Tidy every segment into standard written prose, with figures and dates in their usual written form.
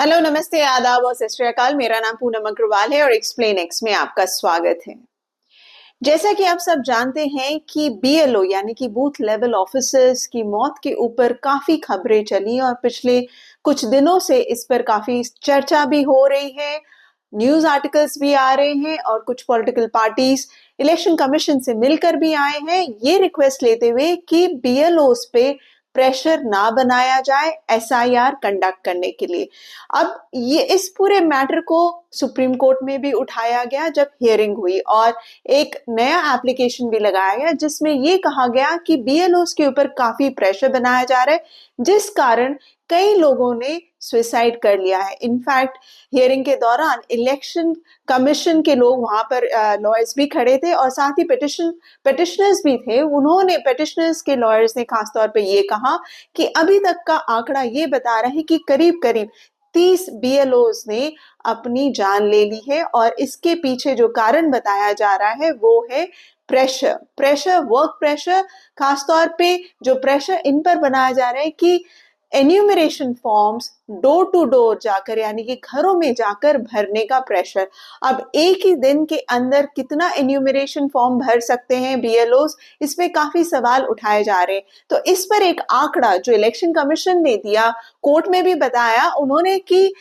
Hello, नमस्ते, आदाब और सत श्री अकाल। मेरा नाम पूनम अग्रवाल है और एक्सप्लेन एक्स में आपका स्वागत है। जैसा कि आप सब जानते हैं कि बीएलओ यानी कि बूथ लेवल ऑफिसर्स की मौत के ऊपर काफी खबरें चली और पिछले कुछ दिनों से इस पर काफी चर्चा भी हो रही है, न्यूज आर्टिकल्स भी आ रहे हैं और कुछ पॉलिटिकल पार्टीज इलेक्शन कमीशन से मिलकर भी आए हैं ये रिक्वेस्ट लेते हुए कि बीएलओस पे प्रेशर ना बनाया जाए एसआईआर कंडक्ट करने के लिए। अब ये इस पूरे मैटर को सुप्रीम कोर्ट में भी उठाया गया जब हियरिंग हुई और एक नया एप्लीकेशन भी लगाया गया जिसमें ये कहा गया कि बीएलओस के ऊपर काफी प्रेशर बनाया जा रहा है जिस कारण कई लोगों ने सुसाइड कर लिया है। इनफैक्ट हियरिंग के दौरान इलेक्शन कमीशन के लोग वहां पर लॉयर्स भी खड़े थे और साथ ही पेटिशनर्स भी थे। उन्होंने पेटिशनर्स के लॉयर्स ने खासतौर पे ये कहा कि अभी तक का आंकड़ा ये बता रहा है कि करीब करीब 30 बीएलओस ने अपनी जान ले ली है और इसके पीछे जो कारण बताया जा रहा है वो है प्रेशर वर्क प्रेशर। खासतौर पे जो प्रेशर इन पर बनाया जा रहा है कि enumeration forms door to door जाकर यानी कि घरों में जाकर भरने का प्रेशर। अब एक ही दिन के अंदर कितना एन्यूमरेशन फॉर्म भर सकते हैं बीएलओस, इसमें काफी सवाल उठाए जा रहे हैं। तो इस पर एक आंकड़ा जो इलेक्शन कमीशन ने दिया, कोर्ट में भी बताया उन्होंने कि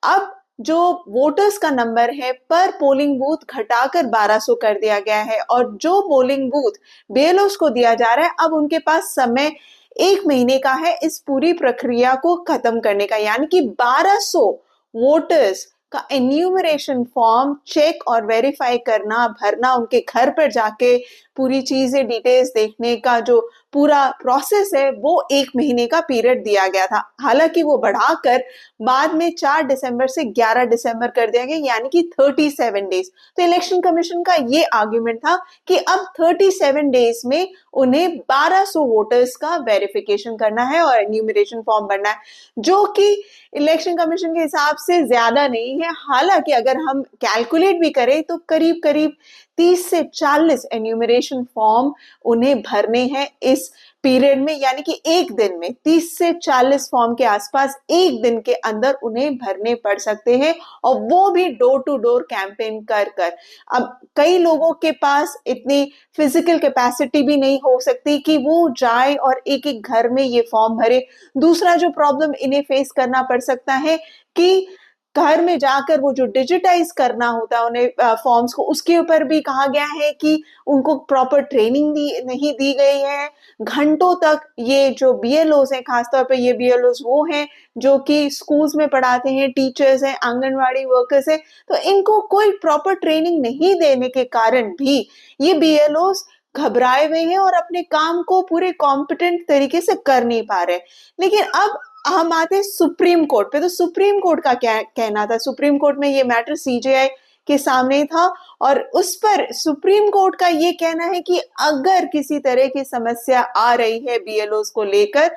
अब जो वोटर्स का नंबर है पर पोलिंग बूथ घटाकर 1200 कर दिया गया है और जो पोलिंग बूथ बीएलओस को दिया जा रहा है अब उनके पास समय 1 महीने का है इस पूरी प्रक्रिया को खत्म करने का, यानी कि 1200 वोटर्स का एन्यूमरेशन फॉर्म चेक और वेरीफाई करना, भरना, उनके घर पर जाके पूरी चीजें डिटेल्स देखने का जो पूरा प्रोसेस है वो 1 महीने का पीरियड दिया गया था। हालांकि वो बढ़ाकर बाद में 4 दिसंबर से 11 दिसंबर कर दिया गया, यानी कि 37 डेज। तो इलेक्शन कमीशन का ये आर्ग्यूमेंट था कि अब 37 डेज में उन्हें 1200 वोटर्स का वेरिफिकेशन करना है और एन्यूमरेशन फॉर्म भरना है, जो कि इलेक्शन कमीशन के हिसाब से ज्यादा नहीं है। हालांकि अगर हम कैलकुलेट भी करें तो करीब करीब 30 से 40 एन्यूमरेशन फॉर्म उन्हें भरने हैं इस पीरियड में, यानी कि एक दिन में 30 से 40 फॉर्म के आसपास एक दिन के अंदर उन्हें भरने पड़ सकते हैं और वो भी डोर टू डोर कैंपेन कर कर। अब कई लोगों के पास इतनी फिजिकल कैपेसिटी भी नहीं हो सकती कि वो जाए और एक एक घर में ये फॉर्म भरे। दूसरा जो प्रॉब्लम इन्हें फेस करना पड़ सकता है कि घर में जाकर वो जो डिजिटाइज करना होता है उन्हें फॉर्म्स को, उसके ऊपर भी कहा गया है कि उनको प्रॉपर ट्रेनिंग नहीं दी गई है। घंटों तक ये जो बीएलओस हैं, खासतौर पे ये बीएलओस वो हैं जो कि स्कूल्स में पढ़ाते हैं, टीचर्स हैं, आंगनवाड़ी वर्कर्स हैं, तो इनको कोई प्रॉपर ट्रेनिंग नहीं देने के कारण भी ये बीएलओस घबराए हुए हैं और अपने काम को पूरे कॉम्पिटेंट तरीके से कर नहीं पा रहे। लेकिन अब हम आते हैं सुप्रीम कोर्ट पे। तो सुप्रीम कोर्ट का क्या कहना था? सुप्रीम कोर्ट में ये मैटर सीजेआई के सामने था और उस पर सुप्रीम कोर्ट का ये कहना है कि अगर किसी तरह की समस्या आ रही है बीएलओस को लेकर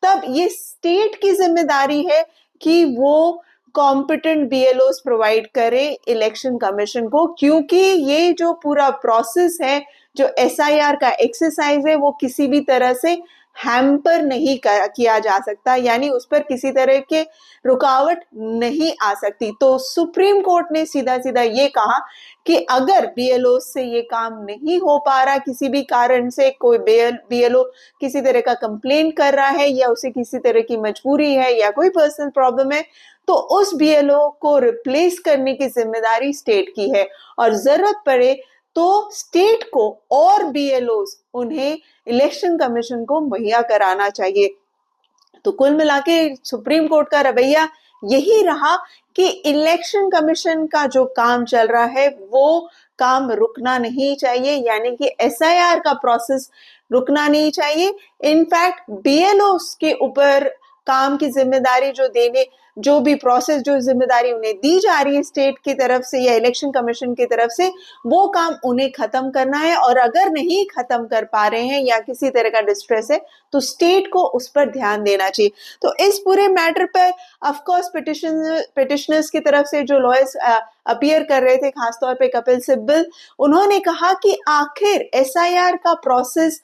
तब ये स्टेट की जिम्मेदारी है कि वो कॉम्पिटेंट बीएलओस प्रोवाइड करे इलेक्शन कमीशन को, क्योंकि ये जो पूरा प्रोसेस है, जो एसआईआर का एक्सरसाइज है, वो किसी भी तरह से हैम्पर नहीं किया जा सकता, यानी उस पर किसी तरह के रुकावट नहीं आ सकती। तो सुप्रीम कोर्ट ने सीधा सीधा ये कहा कि अगर बीएलओ से ये काम नहीं हो पा रहा, किसी भी कारण से कोई बीएलओ किसी तरह का कंप्लेन कर रहा है या उसे किसी तरह की मजबूरी है या कोई पर्सनल प्रॉब्लम है, तो उस बीएलओ को रिप्लेस करने की जिम्मेदारी स्टेट की है और जरूरत पड़े तो स्टेट को और बीएलओस उन्हें इलेक्शन कमीशन को मुहैया कराना चाहिए। तो कुल मिलाके सुप्रीम कोर्ट का रवैया यही रहा कि इलेक्शन कमीशन का जो काम चल रहा है वो काम रुकना नहीं चाहिए, यानी कि एसआईआर का प्रोसेस रुकना नहीं चाहिए। इनफैक्ट बीएलओस के ऊपर काम की जिम्मेदारी जो भी प्रोसेस, जो जिम्मेदारी उन्हें दी जा रही है स्टेट की तरफ से या इलेक्शन कमीशन की तरफ से, वो काम उन्हें खत्म करना है और अगर नहीं खत्म कर पा रहे हैं या किसी तरह का डिस्ट्रेस है तो स्टेट को उस पर ध्यान देना चाहिए। तो इस पूरे मैटर पर ऑफ कोर्स पिटिशनर्स की तरफ से जो लॉयर्स अपीयर कर रहे थे, खासतौर पे कपिल सिब्बल, उन्होंने कहा कि आखिर एसआईआर का प्रोसेस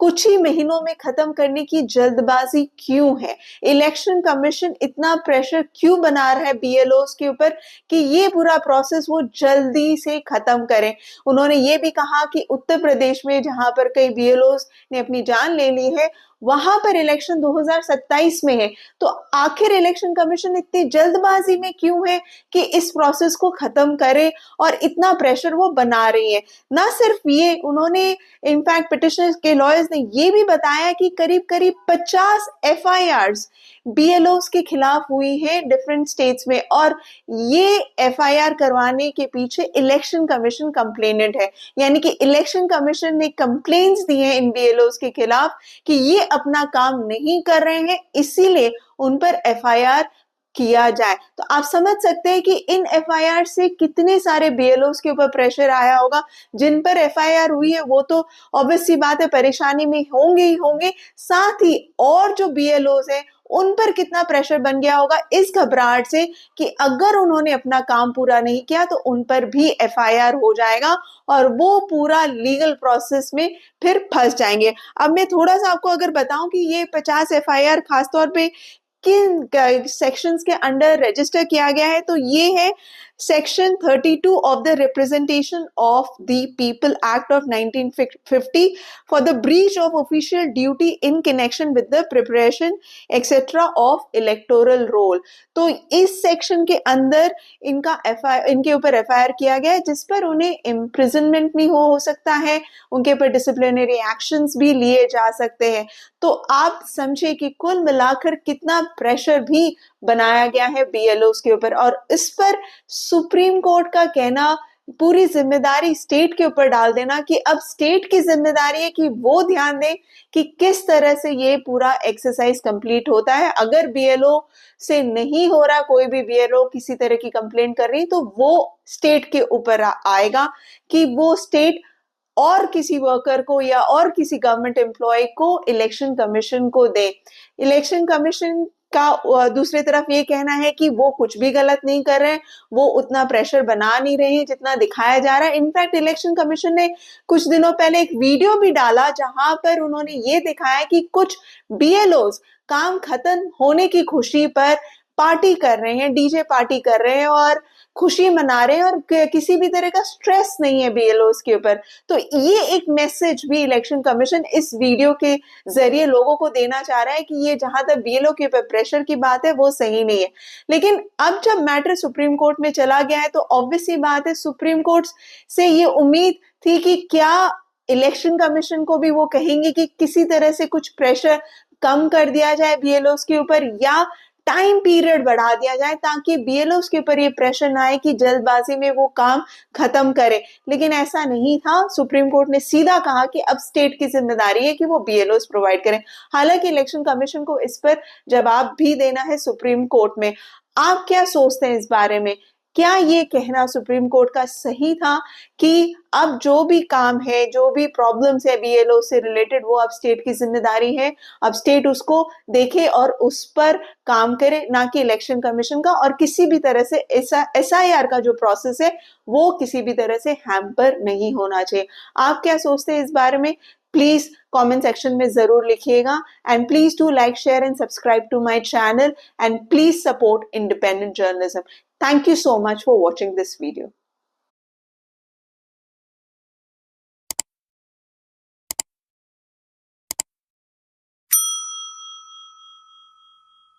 कुछ ही महीनों में खत्म करने की जल्दबाजी क्यों है? इलेक्शन कमीशन इतना प्रेशर क्यों बना रहा है बीएलओस के ऊपर कि ये पूरा प्रोसेस वो जल्दी से खत्म करें? उन्होंने ये भी कहा कि उत्तर प्रदेश में जहां पर कई बीएलओस ने अपनी जान ले ली है, वहां पर इलेक्शन 2027 में है। तो आखिर इलेक्शन कमीशन इतनी जल्दबाजी में क्यों है कि इस प्रोसेस को खत्म करे और इतना प्रेशर वो बना रही है? ना सिर्फ ये, उन्होंने इनफैक्ट पिटिशनर्स के लॉयर्स ने ये भी बताया कि करीब करीब 50 एफआईआर्स बीएलओस के खिलाफ हुई है डिफरेंट स्टेट्स में, और ये एफआईआर करवाने के पीछे इलेक्शन कमीशन कंप्लेनेंट है। यानी कि इलेक्शन कमीशन ने कंप्लेंट्स दी हैं इन बीएलओस के खिलाफ कि ये अपना काम नहीं कर रहे हैं, इसीलिए उन पर एफआईआर किया जाए। तो आप समझ सकते हैं कि इन एफआईआर से कितने सारे बीएलओस के ऊपर प्रेशर आया होगा। जिन पर एफआईआर हुई है वो तो ऑब्वियस सी बात है परेशानी में होंगे ही होंगे, साथ ही और जो बीएलओस हैं उन पर कितना प्रेशर बन गया होगा इस घबराहट से कि अगर उन्होंने अपना काम पूरा नहीं किया तो उन पर भी एफआईआर हो जाएगा और वो पूरा लीगल प्रोसेस में फिर फंस जाएंगे। अब मैं थोड़ा सा आपको अगर बताऊं कि ये 50 एफआईआर खासतौर पे किन सेक्शंस के अंडर रजिस्टर किया गया है, तो ये है section 32 of the representation of the people act of 1950 for the breach of official duty in connection with the preparation etcetera of electoral roll. तो इस सेक्शन के अंदर इनके ऊपर एफआईआर किया गया है, जिस पर उन्हें इम्प्रिजनमेंट भी हो सकता है, उनके ऊपर डिसिप्लिनरी एक्शंस भी लिए जा सकते हैं। तो आप समझे कि कुल मिलाकर कितना प्रेशर भी बनाया गया है बीएलओस के ऊपर, और इस पर सुप्रीम कोर्ट का कहना पूरी जिम्मेदारी स्टेट के ऊपर डाल देना कि अब स्टेट की जिम्मेदारी है कि वो ध्यान दें कि किस तरह से ये पूरा एक्सरसाइज कंप्लीट होता है। अगर बीएलओ से नहीं हो रहा, कोई भी बीएलओ किसी तरह की कंप्लेंट कर रही, तो वो स्टेट के ऊपर आएगा कि वो स्टेट और किसी वर्कर को या और किसी गवर्नमेंट एम्प्लॉय को इलेक्शन कमीशन को दे। इलेक्शन कमीशन का दूसरी तरफ ये कहना है कि वो कुछ भी गलत नहीं कर रहे हैं, वो उतना प्रेशर बना नहीं रहे हैं जितना दिखाया जा रहा है। इनफैक्ट इलेक्शन कमीशन ने कुछ दिनों पहले एक वीडियो भी डाला जहां पर उन्होंने ये दिखाया कि कुछ बीएलओस काम खत्म होने की खुशी पर पार्टी कर रहे हैं, डीजे पार्टी कर रहे हैं और खुशी मना रहे हैं, और किसी भी तरह का स्ट्रेस नहीं है बीएलओस के ऊपर। तो ये एक मैसेज भी इलेक्शन कमीशन इस वीडियो के जरिए लोगों को देना चाह रहा है कि ये जहां तक बीएलओ के ऊपर प्रेशर की बात है वो सही नहीं है। लेकिन अब जब मैटर सुप्रीम कोर्ट में चला गया है तो ऑब्वियस ही बात है सुप्रीम कोर्ट से ये उम्मीद थी कि क्या इलेक्शन कमीशन को भी वो कहेंगे कि किसी तरह से कुछ प्रेशर कम कर दिया जाए बीएलओस के ऊपर, या टाइम पीरियड बढ़ा दिया जाए ताकि बीएलओस के ऊपर ये प्रेशर ना आए कि जल्दबाजी में वो काम खत्म करे। लेकिन ऐसा नहीं था। सुप्रीम कोर्ट ने सीधा कहा कि अब स्टेट की जिम्मेदारी है कि वो बीएलओस प्रोवाइड करें। हालांकि इलेक्शन कमीशन को इस पर जवाब भी देना है सुप्रीम कोर्ट में। आप क्या सोचते हैं इस बारे में? क्या ये कहना सुप्रीम कोर्ट का सही था कि अब जो भी काम है, जो भी प्रॉब्लम्स है बीएलओ से रिलेटेड, वो अब स्टेट की जिम्मेदारी है, अब स्टेट उसको देखे और उस पर काम करे, ना कि इलेक्शन कमीशन का, और किसी भी तरह से एसआईआर का जो प्रोसेस है वो किसी भी तरह से हैम्पर नहीं होना चाहिए। आप क्या सोचते हैं इस बारे में? प्लीज कमेंट सेक्शन में जरूर लिखिएगा, and please do like, share and subscribe to my channel, and please support independent journalism. Thank you so much for watching this video.